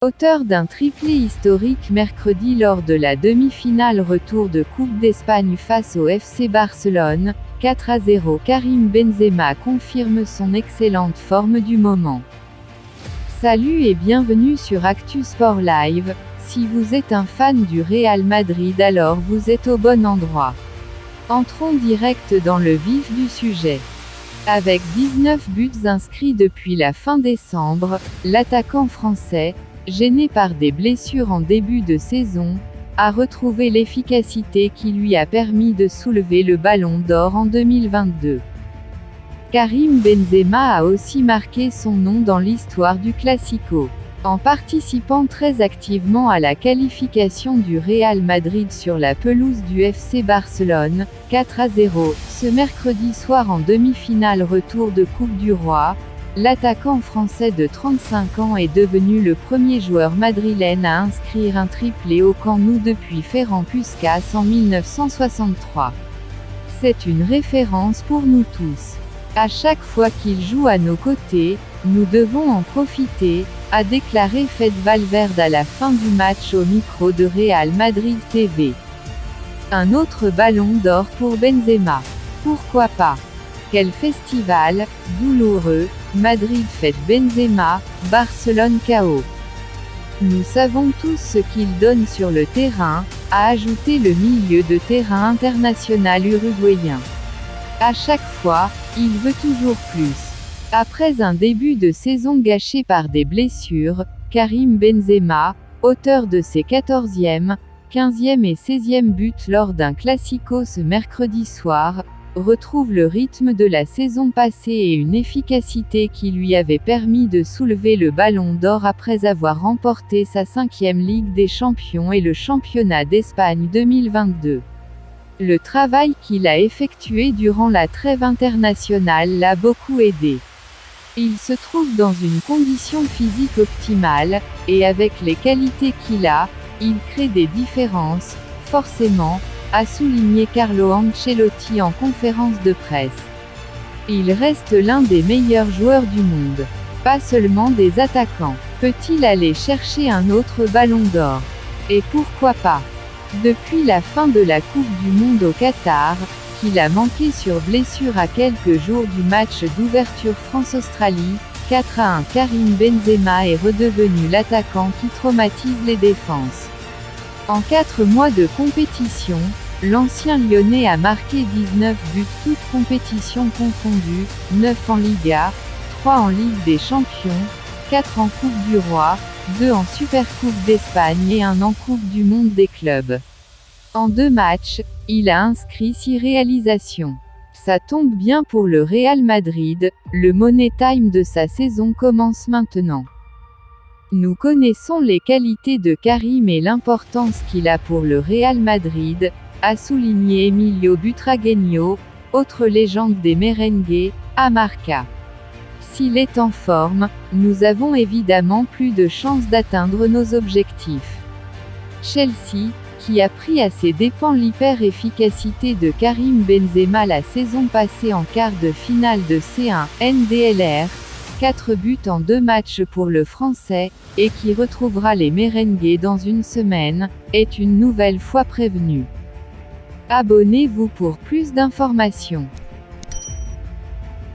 Auteur d'un triplé historique mercredi lors de la demi-finale retour de Coupe d'Espagne face au FC Barcelone, 4-0, Karim Benzema confirme son excellente forme du moment. Salut et bienvenue sur Actu Sport Live. Si vous êtes un fan du Real Madrid, alors vous êtes au bon endroit. Entrons direct dans le vif du sujet. Avec 19 buts inscrits depuis la fin décembre, l'attaquant français, gêné par des blessures en début de saison, a retrouvé l'efficacité qui lui a permis de soulever le Ballon d'Or en 2022. Karim Benzema a aussi marqué son nom dans l'histoire du Classico. En participant très activement à la qualification du Real Madrid sur la pelouse du FC Barcelone, 4-0, ce mercredi soir en demi-finale retour de Coupe du Roi, l'attaquant français de 35 ans est devenu le premier joueur madrilène à inscrire un triplé au Camp Nou depuis Ferran Puskás en 1963. C'est une référence pour nous tous. À chaque fois qu'il joue à nos côtés, nous devons en profiter, a déclaré Fede Valverde à la fin du match au micro de Real Madrid TV. Un autre Ballon d'Or pour Benzema. Pourquoi pas? Quel festival, douloureux, Madrid fête Benzema, Barcelone KO. Nous savons tous ce qu'il donne sur le terrain, a ajouté le milieu de terrain international uruguayen. À chaque fois, il veut toujours plus. Après un début de saison gâché par des blessures, Karim Benzema, auteur de ses 14e, 15e et 16e buts lors d'un Classico ce mercredi soir, retrouve le rythme de la saison passée et une efficacité qui lui avait permis de soulever le Ballon d'Or après avoir remporté sa 5e Ligue des Champions et le Championnat d'Espagne 2022. Le travail qu'il a effectué durant la trêve internationale l'a beaucoup aidé. Il se trouve dans une condition physique optimale, et avec les qualités qu'il a, il crée des différences, forcément, a souligné Carlo Ancelotti en conférence de presse. Il reste l'un des meilleurs joueurs du monde. Pas seulement des attaquants. Peut-il aller chercher un autre Ballon d'Or? Et pourquoi pas? Depuis la fin de la Coupe du Monde au Qatar, qu'il a manqué sur blessure à quelques jours du match d'ouverture France-Australie, 4-1, Karim Benzema est redevenu l'attaquant qui traumatise les défenses. En 4 mois de compétition, l'ancien Lyonnais a marqué 19 buts toutes compétitions confondues, 9 en Liga, 3 en Ligue des Champions, 4 en Coupe du Roi, 2 en Supercoupe d'Espagne et 1 en Coupe du Monde des clubs. En 2 matchs, il a inscrit 6 réalisations. Ça tombe bien pour le Real Madrid, le Money Time de sa saison commence maintenant. Nous connaissons les qualités de Karim et l'importance qu'il a pour le Real Madrid, a souligné Emilio Butragueño, autre légende des merengues, à Marca. S'il est en forme, nous avons évidemment plus de chances d'atteindre nos objectifs. Chelsea, qui a pris à ses dépens l'hyper-efficacité de Karim Benzema la saison passée en quart de finale de C1 NDLR, 4 buts en 2 matchs pour le Français, et qui retrouvera les merengues dans une semaine, est une nouvelle fois prévenu. Abonnez-vous pour plus d'informations.